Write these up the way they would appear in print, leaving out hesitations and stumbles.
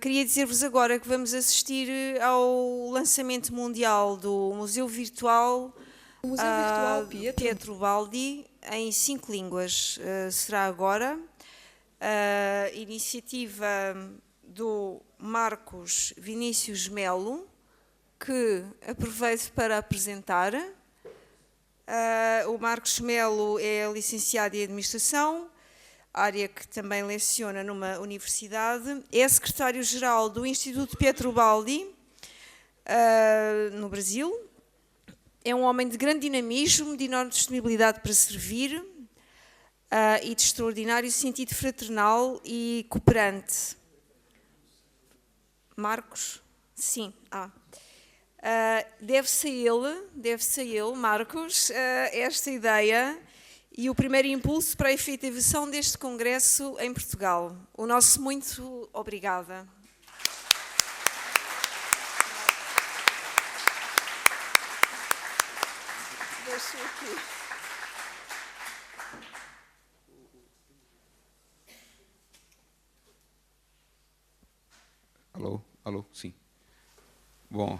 queria dizer-vos agora que vamos assistir ao lançamento mundial do Museu Virtual Pietro Baldi em 5 línguas. Será agora. Iniciativa do Marcos Vinícius Melo, que aproveito para apresentar. O Marcos Melo é licenciado em Administração, área que também leciona numa universidade, é secretário-geral do Instituto Pietro Baldi, no Brasil. É um homem de grande dinamismo, de enorme disponibilidade para servir e de extraordinário sentido fraternal e cooperante. Marcos? Sim. Deve-se a ele, Marcos, esta ideia e o primeiro impulso para a efetivação deste congresso em Portugal. O nosso muito obrigada. Deixo aqui. Alô, sim. Bom,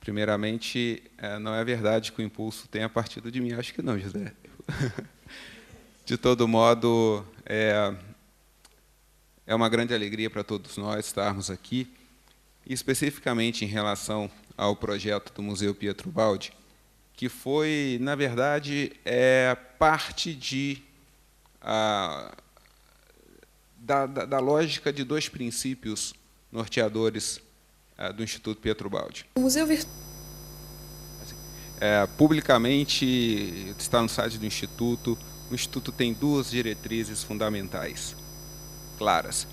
primeiramente, não é verdade que o impulso tenha partido de mim, acho que não, José. De todo modo, é uma grande alegria para todos nós estarmos aqui, e especificamente em relação ao projeto do Museu Pietro Baldi, que foi, na verdade, parte da lógica de 2 princípios norteadores do Instituto Pietro Baldi. O Museu Virtual. Publicamente, está no site do Instituto. O Instituto tem 2 diretrizes fundamentais, claras,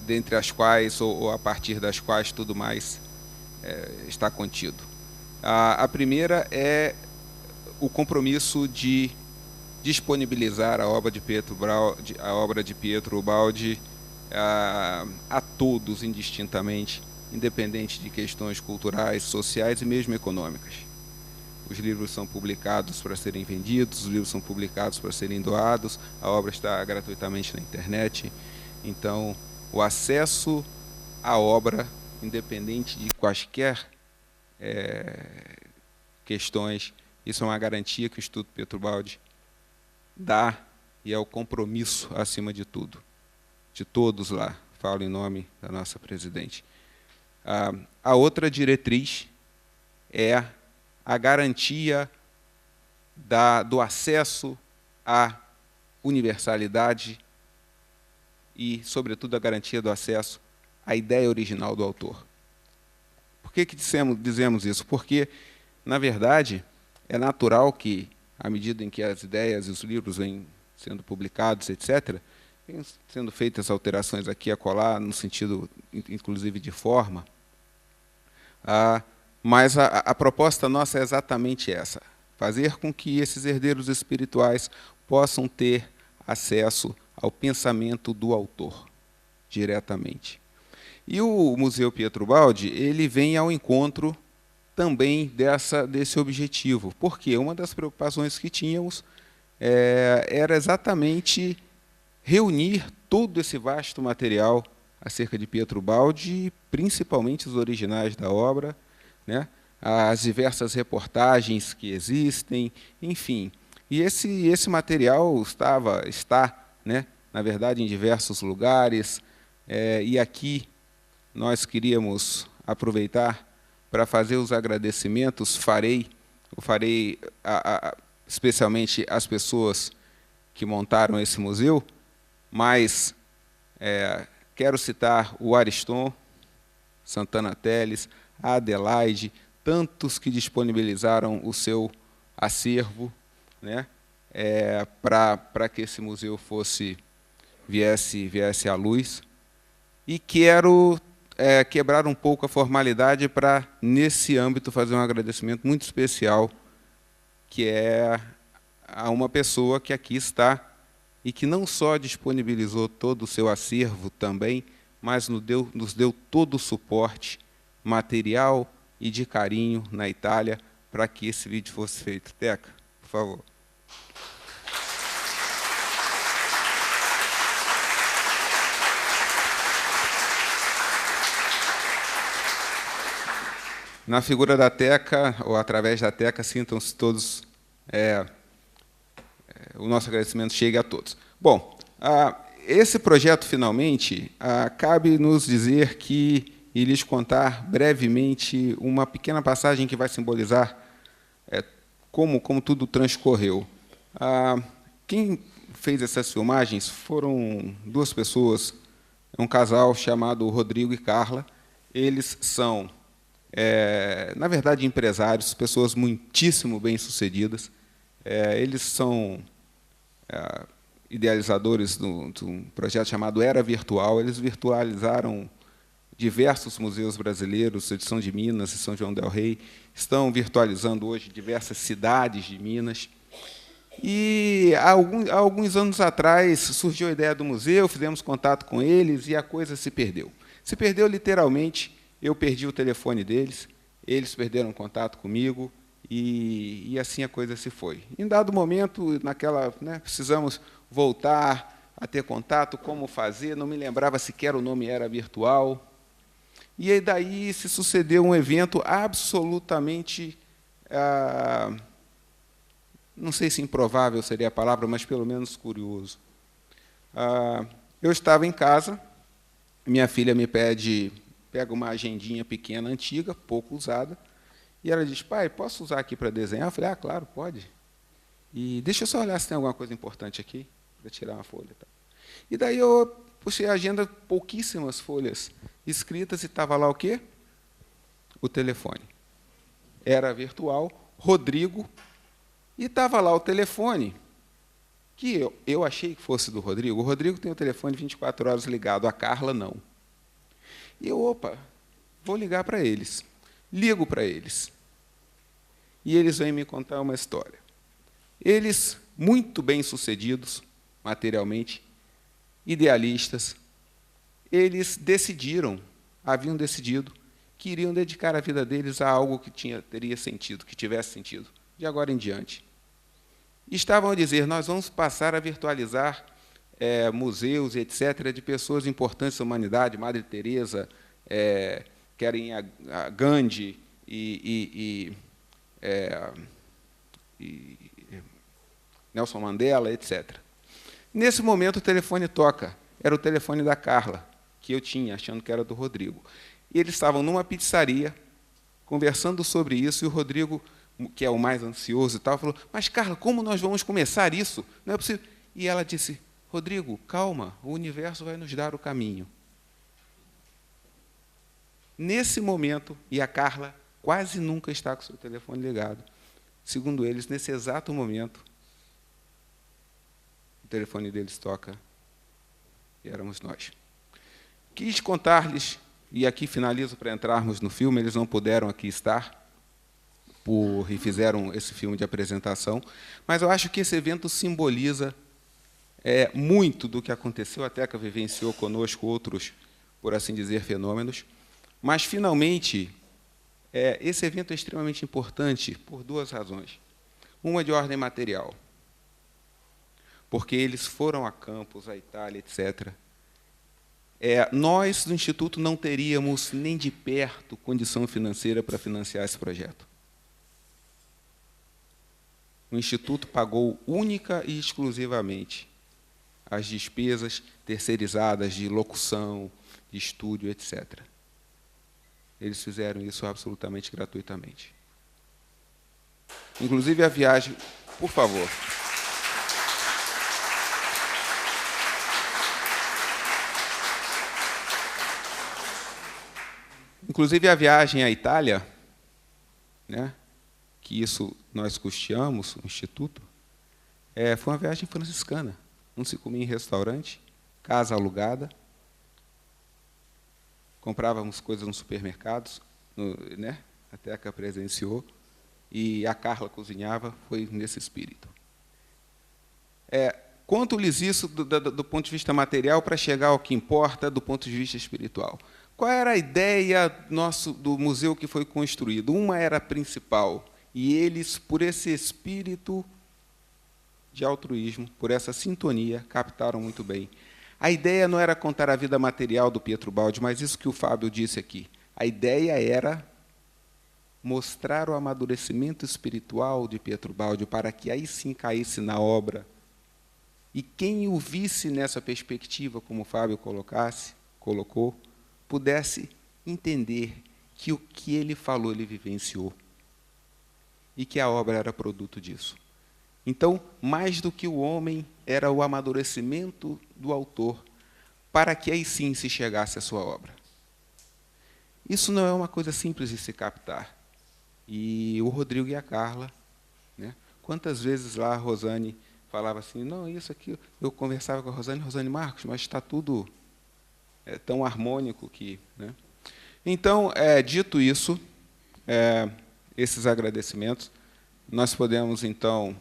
dentre as quais, ou a partir das quais, tudo mais está contido. A primeira é o compromisso de disponibilizar a obra de Pietro Baldi a todos indistintamente, independente de questões culturais, sociais e mesmo econômicas. Os livros são publicados para serem vendidos, os livros são publicados para serem doados, a obra está gratuitamente na internet. Então, o acesso à obra, independente de quaisquer questões, isso é uma garantia que o Instituto Pietro Baldi dá, e é o compromisso, acima de tudo, de todos lá. Falo em nome da nossa presidente. A outra diretriz é a garantia do acesso à universalidade e, sobretudo, a garantia do acesso à ideia original do autor. Por que dizemos isso? Porque, na verdade, é natural que, à medida em que as ideias e os livros vêm sendo publicados, etc., vêm sendo feitas alterações aqui e acolá, no sentido, inclusive, de forma, mas a proposta nossa é exatamente essa: fazer com que esses herdeiros espirituais possam ter acesso ao pensamento do autor, diretamente. E o Museu Pietro Baldi, ele vem ao encontro também desse objetivo, porque uma das preocupações que tínhamos era exatamente reunir todo esse vasto material acerca de Pietro Baldi, principalmente os originais da obra, né, as diversas reportagens que existem, enfim. E esse material está, né, na verdade, em diversos lugares, e aqui nós queríamos aproveitar para fazer os agradecimentos. Eu farei especialmente as pessoas que montaram esse museu, mas quero citar o Ariston Santana Teles, a Adelaide, tantos que disponibilizaram o seu acervo, né, para que esse museu viesse à luz. E quero quebrar um pouco a formalidade para, nesse âmbito, fazer um agradecimento muito especial, que é a uma pessoa que aqui está e que não só disponibilizou todo o seu acervo também, mas nos deu todo o suporte material e de carinho na Itália para que esse vídeo fosse feito. Teca, por favor. na figura da Teca, ou através da Teca, sintam-se todos, o nosso agradecimento chegue a todos. Bom, esse projeto, finalmente, cabe nos dizer que, e lhes contar brevemente uma pequena passagem que vai simbolizar como tudo transcorreu. Quem fez essas filmagens foram duas pessoas, um casal chamado Rodrigo e Carla. Eles são, na verdade, empresários, pessoas muitíssimo bem-sucedidas. Eles são idealizadores de um projeto chamado Era Virtual. Eles virtualizaram diversos museus brasileiros, edição de Minas e São João del Rei, estão virtualizando hoje diversas cidades de Minas. E, há alguns anos atrás, surgiu a ideia do museu, fizemos contato com eles e a coisa se perdeu. Se perdeu literalmente, eu perdi o telefone deles, eles perderam contato comigo, e assim a coisa se foi. Em dado momento, precisamos voltar a ter contato, como fazer, não me lembrava sequer o nome Era Virtual. E aí, daí se sucedeu um evento absolutamente, não sei se improvável seria a palavra, mas pelo menos curioso. Eu estava em casa, minha filha me pega uma agendinha pequena, antiga, pouco usada, e ela diz: pai, posso usar aqui para desenhar? Eu falei: claro, pode. E deixa eu só olhar se tem alguma coisa importante aqui, para tirar uma folha. E daí eu puxei a agenda, pouquíssimas folhas escritas, e estava lá o quê? O telefone. Era Virtual, Rodrigo, e estava lá o telefone, que eu achei que fosse do Rodrigo. O Rodrigo tem o telefone 24 horas ligado, a Carla não. E eu, vou ligar para eles. Ligo para eles. E eles vêm me contar uma história. Eles, muito bem-sucedidos, materialmente, idealistas, eles haviam decidido que iriam dedicar a vida deles a algo que teria sentido, que tivesse sentido, de agora em diante. E estavam a dizer: nós vamos passar a virtualizar museus, etc., de pessoas importantes da humanidade, Madre Teresa, querem a Gandhi e Nelson Mandela, etc. Nesse momento, o telefone toca. Era o telefone da Carla, que eu tinha, achando que era do Rodrigo. E eles estavam numa pizzaria, conversando sobre isso, e o Rodrigo, que é o mais ansioso e tal, falou: mas, Carla, como nós vamos começar isso? Não é possível. E ela disse: Rodrigo, calma, o universo vai nos dar o caminho. Nesse momento, e a Carla quase nunca está com o seu telefone ligado, segundo eles, nesse exato momento, o telefone deles toca, e éramos nós. Quis contar-lhes, e aqui finalizo para entrarmos no filme, eles não puderam aqui estar, e fizeram esse filme de apresentação, mas eu acho que esse evento simboliza muito do que aconteceu. A Teca vivenciou conosco outros, por assim dizer, fenômenos, mas, finalmente, esse evento é extremamente importante por duas razões. Uma de ordem material, porque eles foram a campos, à Itália, etc. Nós, do Instituto, não teríamos nem de perto condição financeira para financiar esse projeto. O Instituto pagou única e exclusivamente as despesas terceirizadas de locução, de estúdio, etc. Eles fizeram isso absolutamente gratuitamente. Inclusive a viagem... Por favor. Inclusive a viagem à Itália, que isso nós custeamos, o Instituto, foi uma viagem franciscana. Não se comia em restaurante, casa alugada, comprávamos coisas nos supermercados, a Teca presenciou, e a Carla cozinhava, foi nesse espírito. Conto-lhes isso do ponto de vista material para chegar ao que importa do ponto de vista espiritual. Qual era a ideia do museu que foi construído? Uma era a principal, e eles, por esse espírito de altruísmo, por essa sintonia, captaram muito bem. A ideia não era contar a vida material do Pietro Baldi, mas isso que o Fábio disse aqui. A ideia era mostrar o amadurecimento espiritual de Pietro Baldi para que aí sim caísse na obra. E quem o visse nessa perspectiva, como o Fábio colocou, pudesse entender que o que ele falou, ele vivenciou. E que a obra era produto disso. Então, mais do que o homem, era o amadurecimento do autor, para que aí sim se chegasse à sua obra. Isso não é uma coisa simples de se captar. E o Rodrigo e a Carla, né? Quantas vezes lá a Rosane falava assim, não, isso aqui, eu conversava com a Rosane Marcos, mas está tudo tão harmônico que... Né? Então, dito isso, esses agradecimentos, nós podemos, então...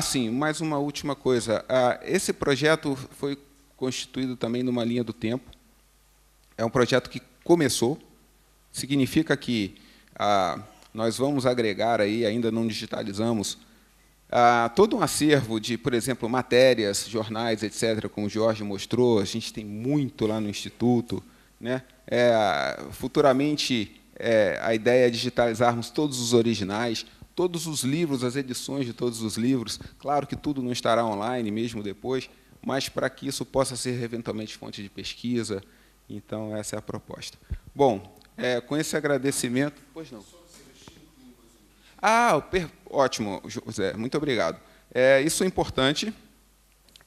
sim, mais uma última coisa. Esse projeto foi constituído também numa linha do tempo. É um projeto que começou, significa que nós vamos agregar, aí, ainda não digitalizamos, todo um acervo de, por exemplo, matérias, jornais, etc., como o Jorge mostrou, a gente tem muito lá no Instituto. Né? Futuramente, a ideia é digitalizarmos todos os originais, todos os livros, as edições de todos os livros. Claro que tudo não estará online, mesmo depois, mas para que isso possa ser, eventualmente, fonte de pesquisa. Então, essa é a proposta. Bom, com esse agradecimento... Pois não. Ótimo, José, muito obrigado. Isso é importante.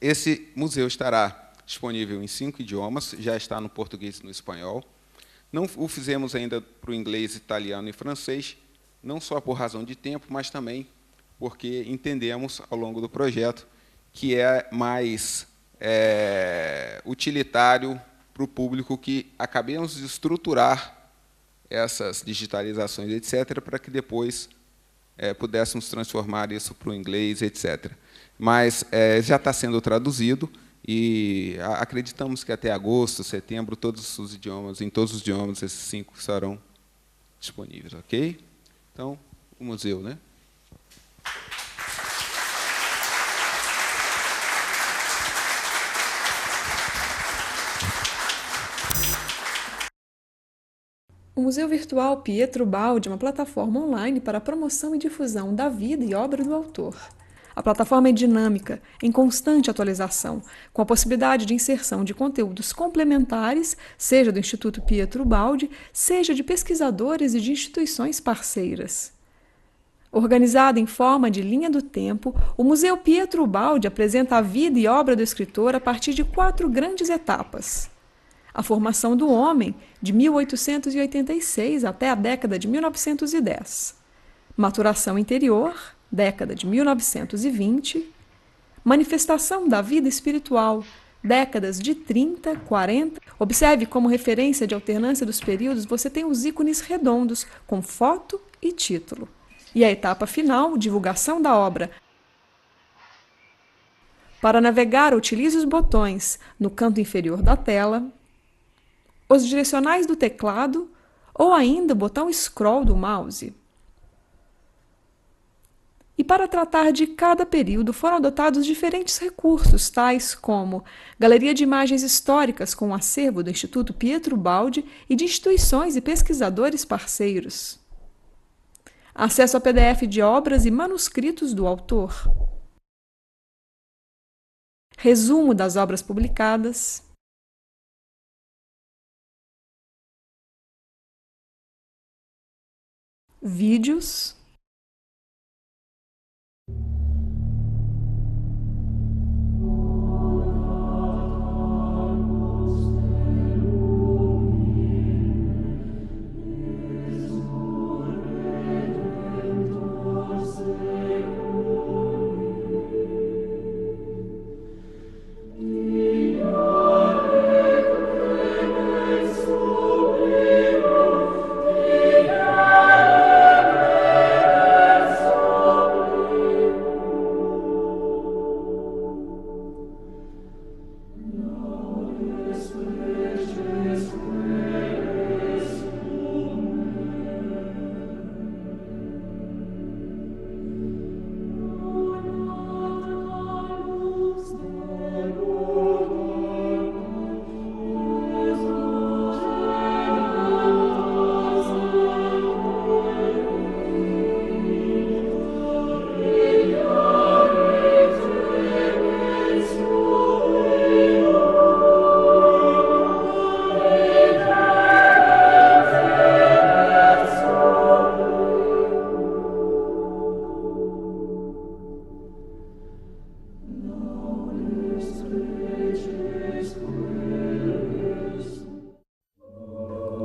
Esse museu estará disponível em 5 idiomas, já está no português e no espanhol. Não o fizemos ainda para o inglês, italiano e francês, não só por razão de tempo, mas também porque entendemos, ao longo do projeto, que é mais utilitário para o público que acabemos de estruturar essas digitalizações, etc., para que depois pudéssemos transformar isso para o inglês, etc. Mas já está sendo traduzido e acreditamos que até agosto, setembro, em todos os idiomas, esses 5 estarão disponíveis, ok? Então, o museu, né? O Museu Virtual Pietro Baldi é uma plataforma online para a promoção e difusão da vida e obra do autor. A plataforma é dinâmica, em constante atualização, com a possibilidade de inserção de conteúdos complementares, seja do Instituto Pietro Baldi, seja de pesquisadores e de instituições parceiras. Organizado em forma de linha do tempo, o Museu Pietro Baldi apresenta a vida e obra do escritor a partir de 4 grandes etapas. A formação do homem, de 1886 até a década de 1910. Maturação interior, década de 1920. Manifestação da vida espiritual, décadas de 30, 40. Observe como referência de alternância dos períodos você tem os ícones redondos, com foto e título. E a etapa final, divulgação da obra. Para navegar, utilize os botões no canto inferior da tela, os direcionais do teclado ou ainda o botão scroll do mouse. E para tratar de cada período foram adotados diferentes recursos, tais como galeria de imagens históricas com o acervo do Instituto Pietro Baldi e de instituições e pesquisadores parceiros. Acesso a PDF de obras e manuscritos do autor. Resumo das obras publicadas. Vídeos.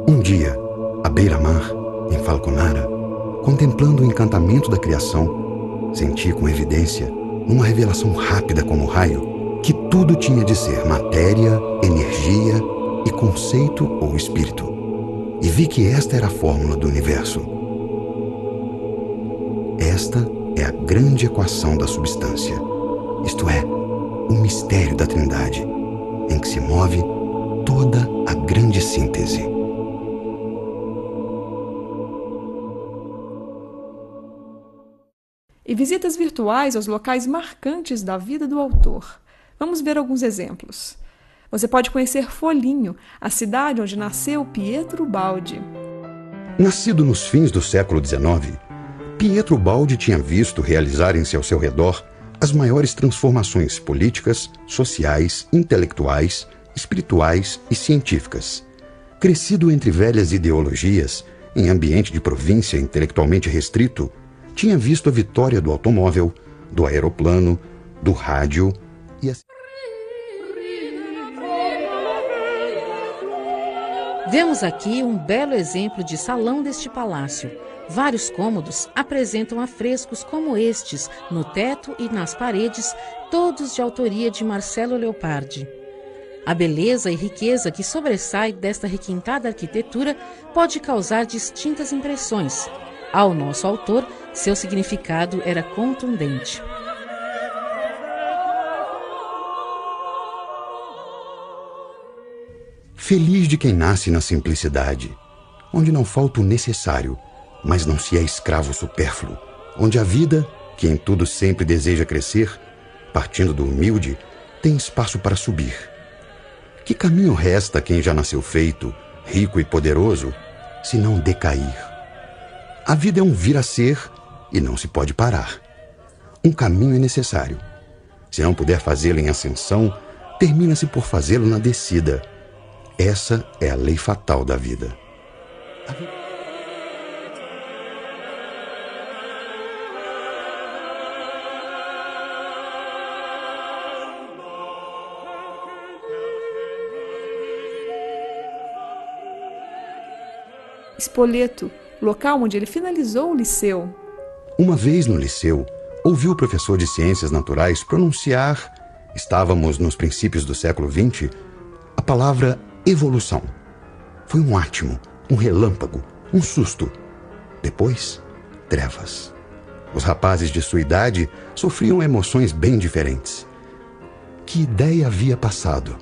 Um dia, à beira-mar, em Falconara, contemplando o encantamento da criação, senti com evidência, numa revelação rápida como raio, que tudo tinha de ser matéria, energia e conceito ou espírito. E vi que esta era a fórmula do universo. Esta é a grande equação da substância, isto é, o mistério da Trindade, em que se move toda a grande síntese. E visitas virtuais aos locais marcantes da vida do autor. Vamos ver alguns exemplos. Você pode conhecer Foligno, a cidade onde nasceu Pietro Baldi. Nascido nos fins do século XIX, Pietro Baldi tinha visto realizarem-se ao seu redor as maiores transformações políticas, sociais, intelectuais, espirituais e científicas. Crescido entre velhas ideologias, em ambiente de província intelectualmente restrito, tinha visto a vitória do automóvel, do aeroplano, do rádio e a... Vemos aqui um belo exemplo de salão deste palácio. Vários cômodos apresentam afrescos como estes, no teto e nas paredes, todos de autoria de Marcelo Leopardi. A beleza e riqueza que sobressai desta requintada arquitetura pode causar distintas impressões. Ao nosso autor, seu significado era contundente. Feliz de quem nasce na simplicidade, onde não falta o necessário, mas não se é escravo supérfluo, onde a vida, que em tudo sempre deseja crescer, partindo do humilde, tem espaço para subir. Que caminho resta a quem já nasceu feito, rico e poderoso, se não decair? A vida é um vir a ser e não se pode parar. Um caminho é necessário. Se não puder fazê-lo em ascensão, termina-se por fazê-lo na descida. Essa é a lei fatal da vida. Spoleto, local onde ele finalizou o liceu. Uma vez no liceu, ouvi o professor de Ciências Naturais pronunciar, estávamos nos princípios do século XX, a palavra evolução. Foi um átimo, um relâmpago, um susto. Depois, trevas. Os rapazes de sua idade sofriam emoções bem diferentes. Que ideia havia passado?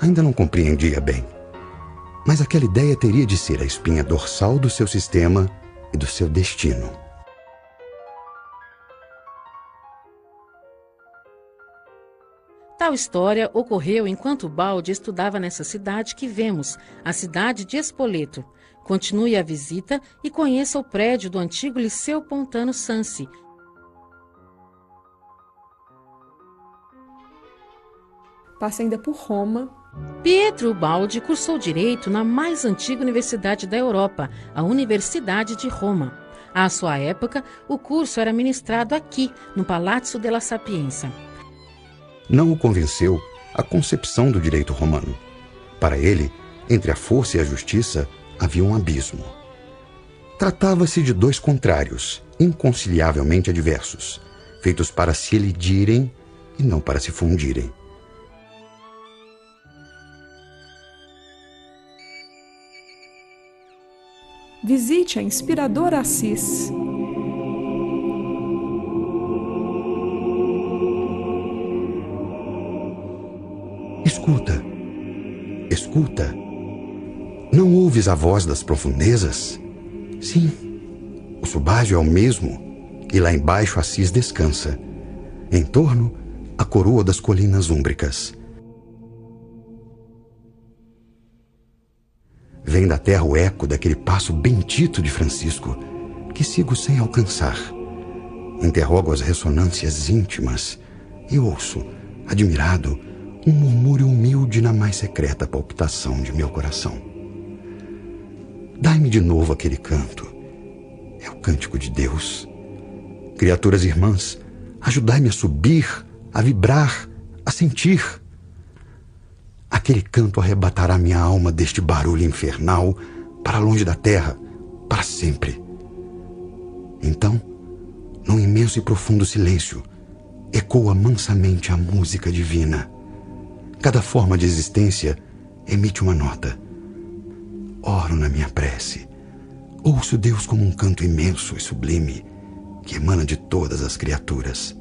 Ainda não compreendia bem. Mas aquela ideia teria de ser a espinha dorsal do seu sistema e do seu destino. Tal história ocorreu enquanto Baldi estudava nessa cidade que vemos, a cidade de Spoleto. Continue a visita e conheça o prédio do antigo Liceu Pontano Sansi. Passa ainda por Roma. Pietro Baldi cursou Direito na mais antiga universidade da Europa, a Universidade de Roma. À sua época, o curso era ministrado aqui, no Palazzo della Sapienza. Não o convenceu a concepção do direito romano. Para ele, entre a força e a justiça, havia um abismo. Tratava-se de dois contrários, inconciliavelmente adversos, feitos para se elidirem e não para se fundirem. Visite a inspiradora Assis. Escuta, escuta. Não ouves a voz das profundezas? Sim, o subágio é o mesmo, e lá embaixo Assis descansa. Em torno, a coroa das colinas úmbricas. Vem da terra o eco daquele passo bendito de Francisco, que sigo sem alcançar. Interrogo as ressonâncias íntimas e ouço, admirado, um murmúrio humilde na mais secreta palpitação de meu coração. Dai-me de novo aquele canto. É o cântico de Deus. Criaturas irmãs, ajudai-me a subir, a vibrar, a sentir. Aquele canto arrebatará minha alma deste barulho infernal, para longe da terra, para sempre. Então, num imenso e profundo silêncio, ecoa mansamente a música divina. Cada forma de existência emite uma nota. Oro na minha prece. Ouço Deus como um canto imenso e sublime que emana de todas as criaturas.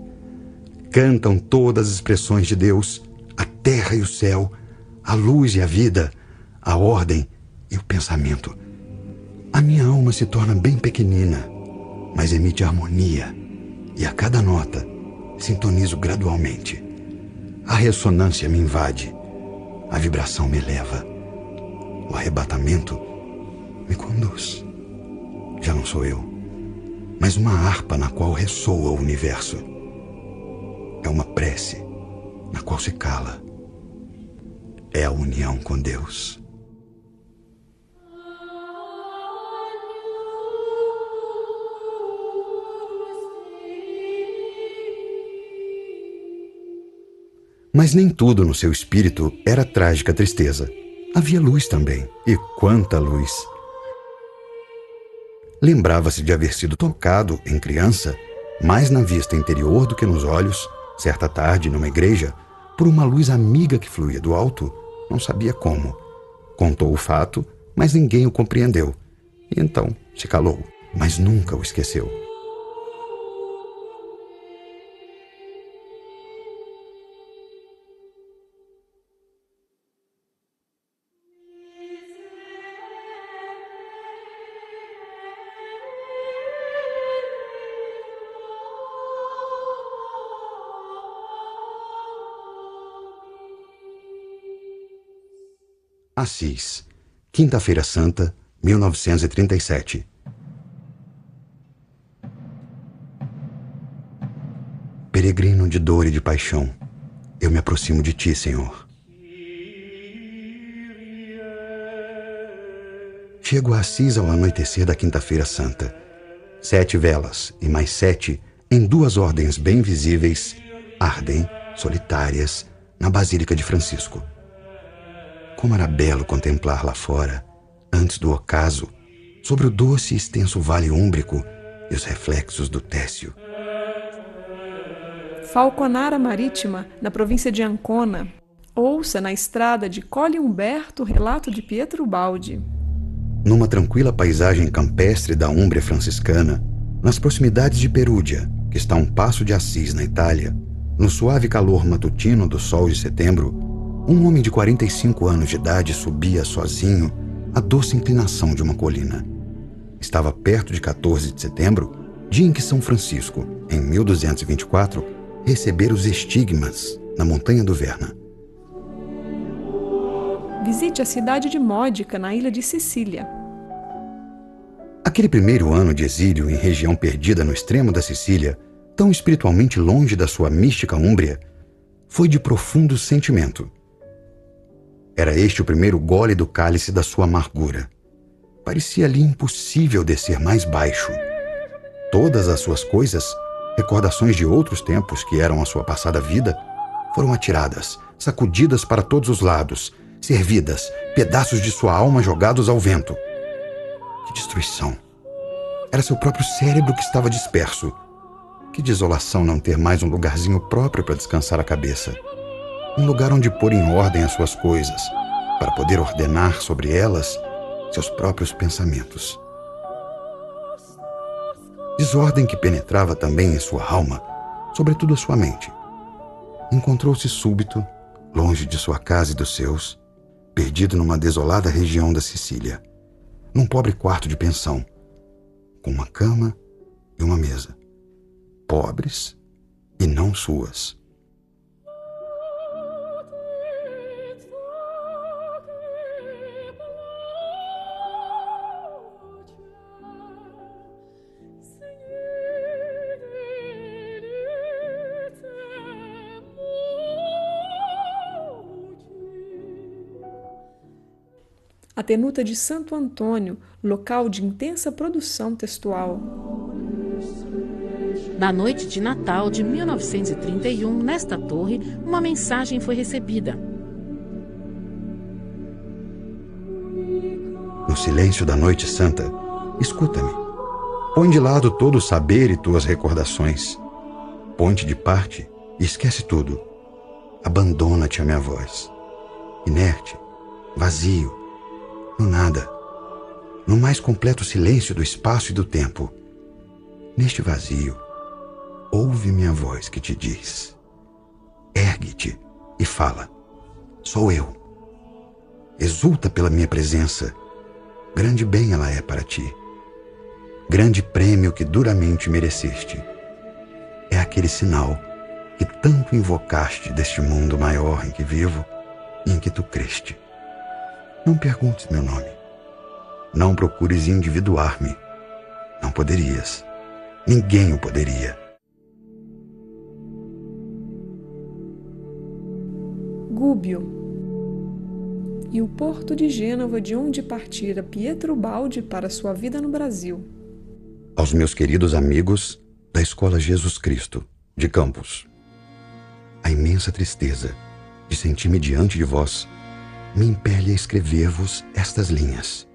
Cantam todas as expressões de Deus, a terra e o céu, a luz e a vida, a ordem e o pensamento. A minha alma se torna bem pequenina, mas emite harmonia, e a cada nota sintonizo gradualmente. A ressonância me invade, a vibração me eleva, o arrebatamento me conduz. Já não sou eu, mas uma harpa na qual ressoa o universo. É uma prece na qual se cala. É a união com Deus. Mas nem tudo no seu espírito era trágica tristeza. Havia luz também, e quanta luz! Lembrava-se de haver sido tocado, em criança, mais na vista interior do que nos olhos, certa tarde, numa igreja, por uma luz amiga que fluía do alto, não sabia como. Contou o fato, mas ninguém o compreendeu. E então se calou, mas nunca o esqueceu. Assis, Quinta-feira Santa, 1937. Peregrino de dor e de paixão, eu me aproximo de ti, Senhor. Chego a Assis ao anoitecer da Quinta-feira Santa. 7 velas e mais 7, em 2 ordens bem visíveis, ardem, solitárias, na Basílica de Francisco. Como era belo contemplar lá fora, antes do ocaso, sobre o doce e extenso vale úmbrico e os reflexos do Técio. Falconara Marítima, na província de Ancona. Ouça na estrada de Colle Umberto o relato de Pietro Baldi. Numa tranquila paisagem campestre da Úmbria franciscana, nas proximidades de Perúdia, que está a um passo de Assis, na Itália, no suave calor matutino do sol de setembro, um homem de 45 anos de idade subia sozinho a doce inclinação de uma colina. Estava perto de 14 de setembro, dia em que São Francisco, em 1224, recebera os estigmas na montanha do Verna. Visite a cidade de Módica, na ilha de Sicília. Aquele primeiro ano de exílio em região perdida no extremo da Sicília, tão espiritualmente longe da sua mística Úmbria, foi de profundo sentimento. Era este o primeiro gole do cálice da sua amargura. Parecia-lhe impossível descer mais baixo. Todas as suas coisas, recordações de outros tempos que eram a sua passada vida, foram atiradas, sacudidas para todos os lados, servidas, pedaços de sua alma jogados ao vento. Que destruição! Era seu próprio cérebro que estava disperso. Que desolação não ter mais um lugarzinho próprio para descansar a cabeça. Um lugar onde pôr em ordem as suas coisas, para poder ordenar sobre elas seus próprios pensamentos. Desordem que penetrava também em sua alma, sobretudo a sua mente. Encontrou-se súbito, longe de sua casa e dos seus, perdido numa desolada região da Sicília, num pobre quarto de pensão, com uma cama e uma mesa, pobres e não suas. A tenuta de Santo Antônio, local de intensa produção textual. Na noite de Natal de 1931, nesta torre, uma mensagem foi recebida. no silêncio da noite santa, escuta-me. Põe de lado todo o saber e tuas recordações. Põe-te de parte e esquece tudo. Abandona-te à minha voz. Inerte, vazio, no nada, no mais completo silêncio do espaço e do tempo. Neste vazio, ouve minha voz que te diz: ergue-te e fala. Sou eu. Exulta pela minha presença. Grande bem ela é para ti. Grande prêmio que duramente mereceste. É aquele sinal que tanto invocaste deste mundo maior em que vivo e em que tu creste. Não perguntes meu nome. Não procures individuar-me. Não poderias. Ninguém o poderia. Gúbio. E o porto de Gênova, de onde partira Pietro Baldi para sua vida no Brasil. Aos meus queridos amigos da Escola Jesus Cristo, de Campos. A imensa tristeza de sentir-me diante de vós me impele a escrever-vos estas linhas.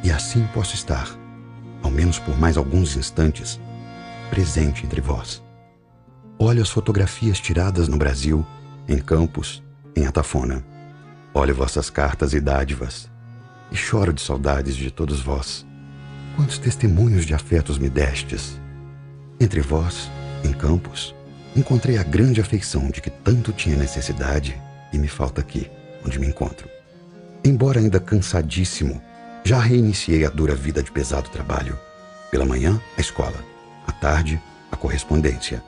E assim posso estar, ao menos por mais alguns instantes, presente entre vós. Olho as fotografias tiradas no Brasil, em Campos, em Atafona. Olho vossas cartas e dádivas e choro de saudades de todos vós. Quantos testemunhos de afetos me destes! Entre vós, em Campos, encontrei a grande afeição de que tanto tinha necessidade e me falta aqui, onde me encontro. Embora ainda cansadíssimo, já reiniciei a dura vida de pesado trabalho. Pela manhã, a escola. À tarde, a correspondência.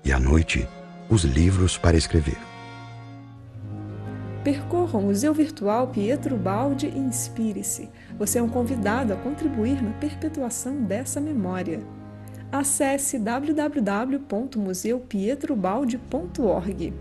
E à noite, os livros para escrever. Percorra o Museu Virtual Pietro Baldi e inspire-se. Você é um convidado a contribuir na perpetuação dessa memória. Acesse www.museupietrobaldi.org.